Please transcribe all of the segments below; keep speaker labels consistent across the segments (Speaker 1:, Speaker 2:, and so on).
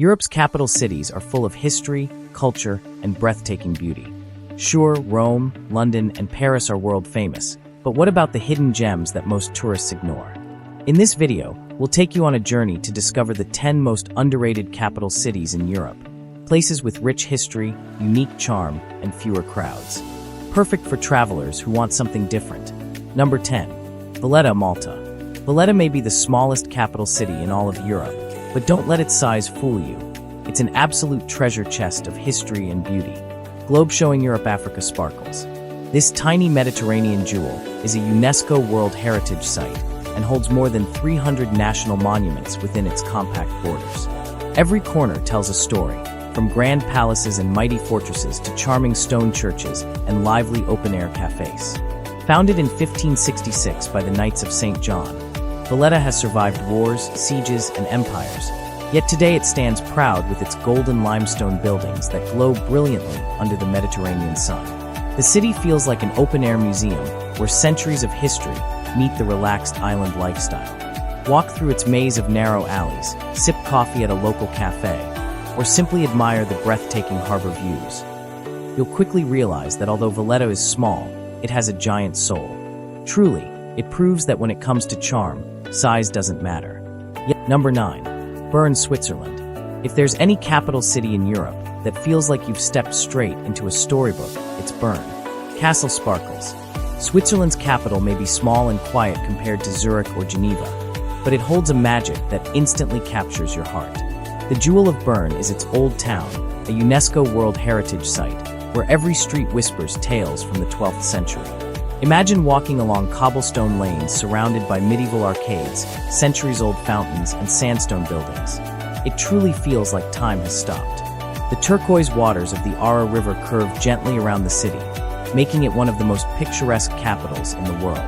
Speaker 1: Europe's capital cities are full of history, culture, and breathtaking beauty. Sure, Rome, London, and Paris are world famous, but what about the hidden gems that most tourists ignore? In this video, we'll take you on a journey to discover the 10 most underrated capital cities in Europe, places with rich history, unique charm, and fewer crowds. Perfect for travelers who want something different. Number 10. Valletta, Malta. Valletta may be the smallest capital city in all of Europe, but don't let its size fool you. It's an absolute treasure chest of history and beauty. Globe showing Europe-Africa sparkles. This tiny Mediterranean jewel is a UNESCO World Heritage Site and holds more than 300 national monuments within its compact borders. Every corner tells a story, from grand palaces and mighty fortresses to charming stone churches and lively open-air cafes. Founded in 1566 by the Knights of St. John, Valletta has survived wars, sieges, and empires, yet today it stands proud with its golden limestone buildings that glow brilliantly under the Mediterranean sun. The city feels like an open-air museum where centuries of history meet the relaxed island lifestyle. Walk through its maze of narrow alleys, sip coffee at a local cafe, or simply admire the breathtaking harbor views. You'll quickly realize that although Valletta is small, it has a giant soul. Truly, it proves that when it comes to charm, size doesn't matter. Yet, Number 9. Bern, Switzerland. If there's any capital city in Europe that feels like you've stepped straight into a storybook, it's Bern. Castle sparkles. Switzerland's capital may be small and quiet compared to Zurich or Geneva, but it holds a magic that instantly captures your heart. The jewel of Bern is its old town, a UNESCO World Heritage Site, where every street whispers tales from the 12th century. Imagine walking along cobblestone lanes surrounded by medieval arcades, centuries-old fountains, and sandstone buildings. It truly feels like time has stopped. The turquoise waters of the Ara River curve gently around the city, making it one of the most picturesque capitals in the world.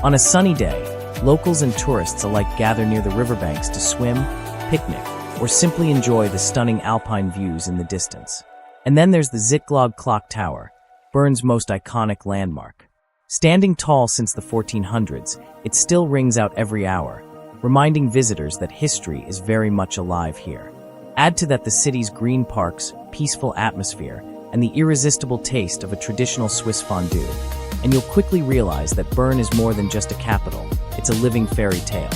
Speaker 1: On a sunny day, locals and tourists alike gather near the riverbanks to swim, picnic, or simply enjoy the stunning alpine views in the distance. And then there's the Zittglogge Clock Tower, Bern's most iconic landmark. Standing tall since the 1400s, it still rings out every hour, reminding visitors that history is very much alive here. Add to that the city's green parks, peaceful atmosphere, and the irresistible taste of a traditional Swiss fondue, and you'll quickly realize that Bern is more than just a capital, it's a living fairy tale.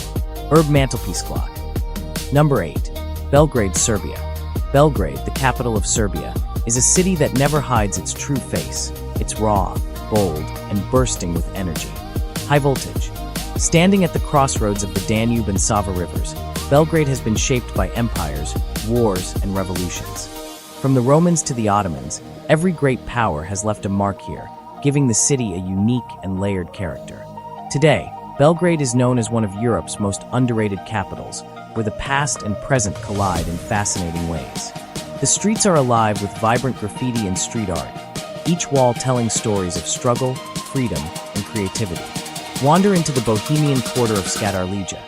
Speaker 1: Herb Mantelpiece Clock. Number 8. Belgrade, Serbia. Belgrade, the capital of Serbia, is a city that never hides its true face. It's raw, bold, and bursting with energy. High voltage. Standing at the crossroads of the Danube and Sava rivers, Belgrade has been shaped by empires, wars, and revolutions. From the Romans to the Ottomans, every great power has left a mark here, giving the city a unique and layered character. Today, Belgrade is known as one of Europe's most underrated capitals, where the past and present collide in fascinating ways. The streets are alive with vibrant graffiti and street art, each wall telling stories of struggle, freedom, and creativity. Wander into the bohemian quarter of Skadarlija,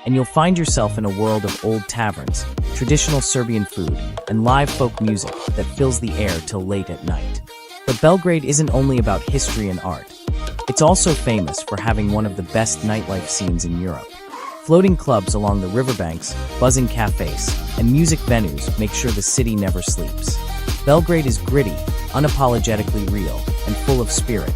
Speaker 1: and you'll find yourself in a world of old taverns, traditional Serbian food, and live folk music that fills the air till late at night. But Belgrade isn't only about history and art. It's also famous for having one of the best nightlife scenes in Europe. Floating clubs along the riverbanks, buzzing cafes, and music venues make sure the city never sleeps. Belgrade is gritty, unapologetically real, and full of spirit,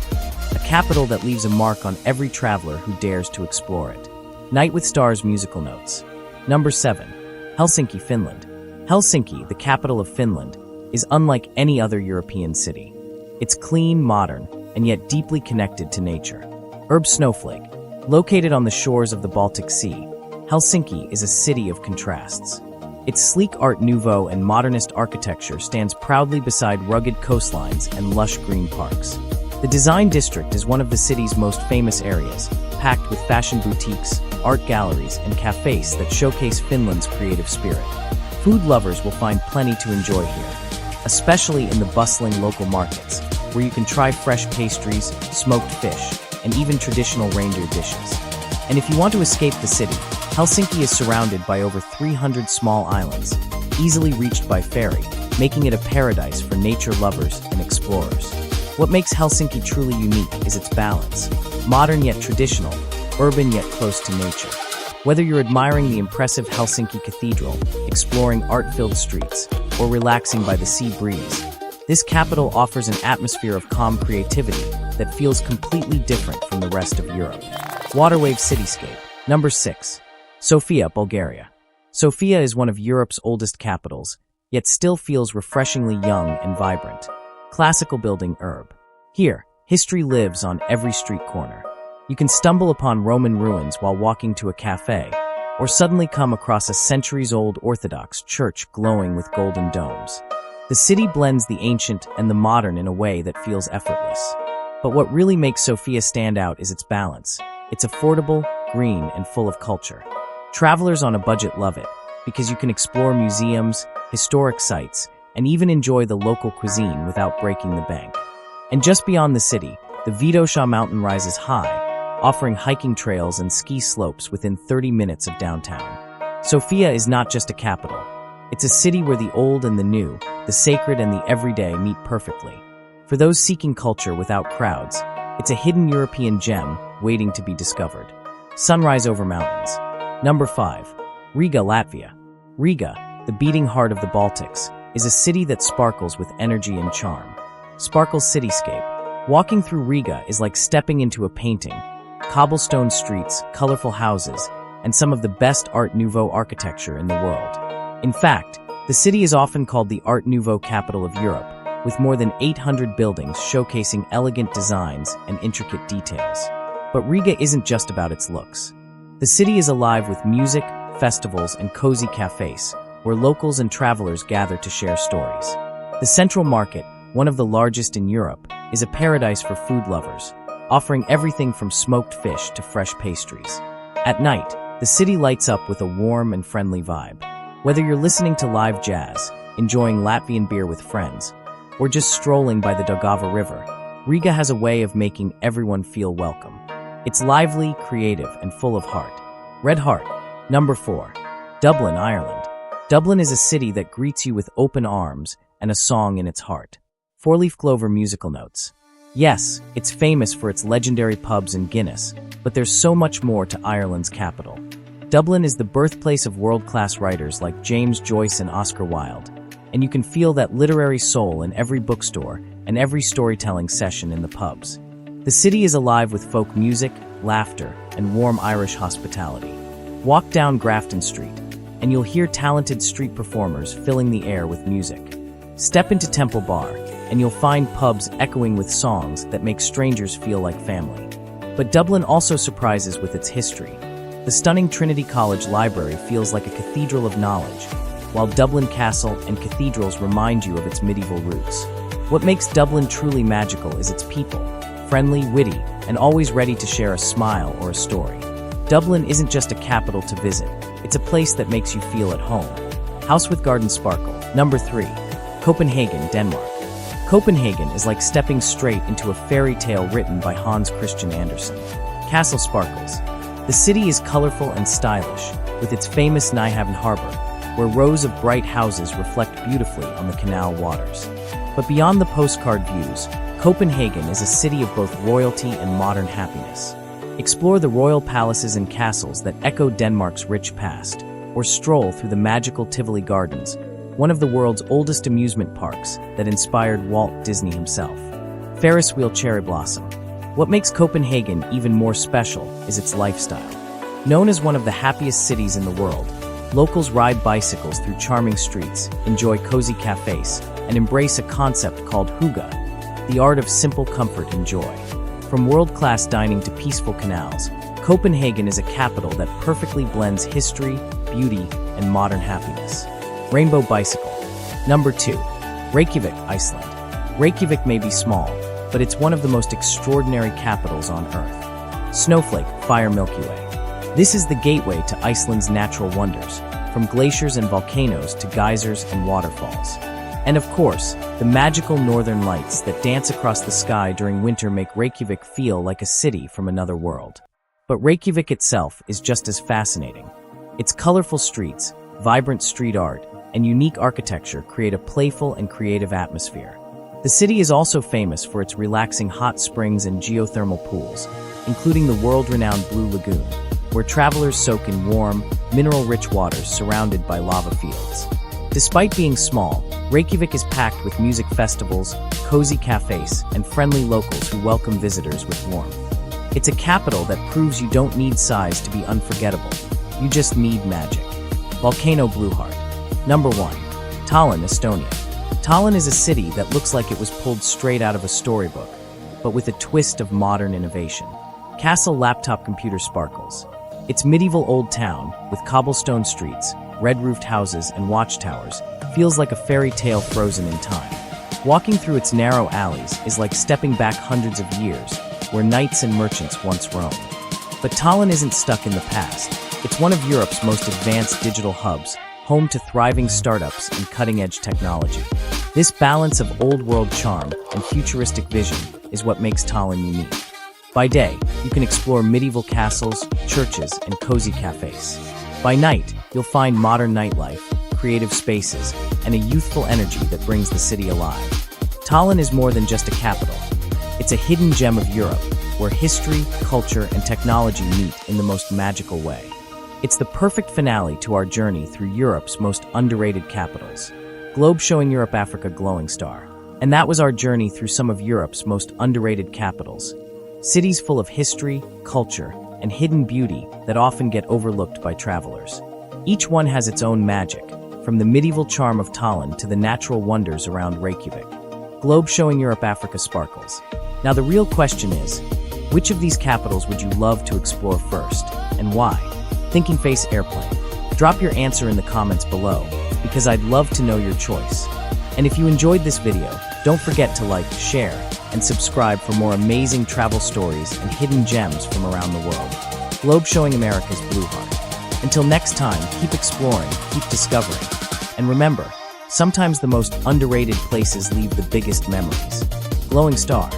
Speaker 1: a capital that leaves a mark on every traveler who dares to explore it. Night with Stars musical notes. Number 7. Helsinki, Finland. Helsinki, the capital of Finland, is unlike any other European city. It's clean, modern, and yet deeply connected to nature. Herb Snowflake. Located on the shores of the Baltic Sea, Helsinki is a city of contrasts. Its sleek Art Nouveau and modernist architecture stands proudly beside rugged coastlines and lush green parks. The design district is one of the city's most famous areas, packed with fashion boutiques, art galleries, and cafes that showcase Finland's creative spirit. Food lovers will find plenty to enjoy here, especially in the bustling local markets, where you can try fresh pastries, smoked fish, and even traditional reindeer dishes. And if you want to escape the city, Helsinki is surrounded by over 300 small islands, easily reached by ferry, making it a paradise for nature lovers and explorers. What makes Helsinki truly unique is its balance, modern yet traditional, urban yet close to nature. Whether you're admiring the impressive Helsinki Cathedral, exploring art-filled streets, or relaxing by the sea breeze, this capital offers an atmosphere of calm creativity that feels completely different from the rest of Europe. Waterwave cityscape. Number 6. Sofia, Bulgaria. Sofia is one of Europe's oldest capitals, yet still feels refreshingly young and vibrant. Classical building Herb. Here, history lives on every street corner. You can stumble upon Roman ruins while walking to a cafe, or suddenly come across a centuries-old Orthodox church glowing with golden domes. The city blends the ancient and the modern in a way that feels effortless. But what really makes Sofia stand out is its balance. It's affordable, green, and full of culture. Travelers on a budget love it, because you can explore museums, historic sites, and even enjoy the local cuisine without breaking the bank. And just beyond the city, the Vitosha mountain rises high, offering hiking trails and ski slopes within 30 minutes of downtown. Sofia is not just a capital. It's a city where the old and the new, the sacred and the everyday meet perfectly. For those seeking culture without crowds, it's a hidden European gem waiting to be discovered. Sunrise over mountains. Number 5. Riga, Latvia. Riga, the beating heart of the Baltics, is a city that sparkles with energy and charm. Sparkle's cityscape. Walking through Riga is like stepping into a painting. Cobblestone streets, colorful houses, and some of the best Art Nouveau architecture in the world. In fact, the city is often called the Art Nouveau capital of Europe, with more than 800 buildings showcasing elegant designs and intricate details. But Riga isn't just about its looks. The city is alive with music, festivals, and cozy cafes, where locals and travelers gather to share stories. The Central Market, one of the largest in Europe, is a paradise for food lovers, offering everything from smoked fish to fresh pastries. At night, the city lights up with a warm and friendly vibe. Whether you're listening to live jazz, enjoying Latvian beer with friends, or just strolling by the Daugava River, Riga has a way of making everyone feel welcome. It's lively, creative, and full of heart. Red Heart. Number 4. Dublin, Ireland. Dublin is a city that greets you with open arms and a song in its heart. Four-leaf clover musical notes. Yes, it's famous for its legendary pubs and Guinness, but there's so much more to Ireland's capital. Dublin is the birthplace of world-class writers like James Joyce and Oscar Wilde, and you can feel that literary soul in every bookstore and every storytelling session in the pubs. The city is alive with folk music, laughter, and warm Irish hospitality. Walk down Grafton Street, and you'll hear talented street performers filling the air with music. Step into Temple Bar, and you'll find pubs echoing with songs that make strangers feel like family. But Dublin also surprises with its history. The stunning Trinity College Library feels like a cathedral of knowledge, while Dublin Castle and cathedrals remind you of its medieval roots. What makes Dublin truly magical is its people, friendly, witty, and always ready to share a smile or a story. Dublin isn't just a capital to visit, it's a place that makes you feel at home. House with Garden Sparkle. Number 3. Copenhagen, Denmark. Copenhagen is like stepping straight into a fairy tale written by Hans Christian Andersen. Castle sparkles. The city is colorful and stylish, with its famous Nyhavn harbor, where rows of bright houses reflect beautifully on the canal waters. But beyond the postcard views, Copenhagen is a city of both royalty and modern happiness. Explore the royal palaces and castles that echo Denmark's rich past, or stroll through the magical Tivoli Gardens, one of the world's oldest amusement parks that inspired Walt Disney himself. Ferris wheel cherry blossom. What makes Copenhagen even more special is its lifestyle. Known as one of the happiest cities in the world, locals ride bicycles through charming streets, enjoy cozy cafes, and embrace a concept called hygge, the art of simple comfort and joy. From world-class dining to peaceful canals, Copenhagen is a capital that perfectly blends history, beauty, and modern happiness. Rainbow bicycle. Number 2. Reykjavik, Iceland. Reykjavik may be small, but it's one of the most extraordinary capitals on Earth. Snowflake, Fire Milky Way. This is the gateway to Iceland's natural wonders, from glaciers and volcanoes to geysers and waterfalls. And of course, the magical northern lights that dance across the sky during winter make Reykjavik feel like a city from another world. But Reykjavik itself is just as fascinating. Its colorful streets, vibrant street art, and unique architecture create a playful and creative atmosphere. The city is also famous for its relaxing hot springs and geothermal pools, including the world-renowned Blue Lagoon. where travelers soak in warm, mineral-rich waters surrounded by lava fields. Despite being small, Reykjavik is packed with music festivals, cozy cafes, and friendly locals who welcome visitors with warmth. It's a capital that proves you don't need size to be unforgettable. You just need magic. Volcano Blue Heart. Number 1. Tallinn, Estonia. Tallinn is a city that looks like it was pulled straight out of a storybook, but with a twist of modern innovation. Castle Laptop Computer sparkles. Its medieval old town, with cobblestone streets, red-roofed houses, and watchtowers, feels like a fairy tale frozen in time. Walking through its narrow alleys is like stepping back hundreds of years, where knights and merchants once roamed. But Tallinn isn't stuck in the past. It's one of Europe's most advanced digital hubs, home to thriving startups and cutting-edge technology. This balance of old-world charm and futuristic vision is what makes Tallinn unique. By day, you can explore medieval castles, churches, and cozy cafes. By night, you'll find modern nightlife, creative spaces, and a youthful energy that brings the city alive. Tallinn is more than just a capital. It's a hidden gem of Europe, where history, culture, and technology meet in the most magical way. It's the perfect finale to our journey through Europe's most underrated capitals. Globe showing Europe, Africa, glowing star. And that was our journey through some of Europe's most underrated capitals. Cities full of history, culture, and hidden beauty that often get overlooked by travelers. Each one has its own magic, from the medieval charm of Tallinn to the natural wonders around Reykjavik. Globe showing Europe, Africa sparkles. Now the real question is, which of these capitals would you love to explore first, and why? Thinking Face Airplane. Drop your answer in the comments below, because I'd love to know your choice. And if you enjoyed this video, don't forget to like, share, and subscribe for more amazing travel stories and hidden gems from around the world. Globe showing America's Blue Heart. Until next time, keep exploring, keep discovering. And remember, sometimes the most underrated places leave the biggest memories. Glowing star.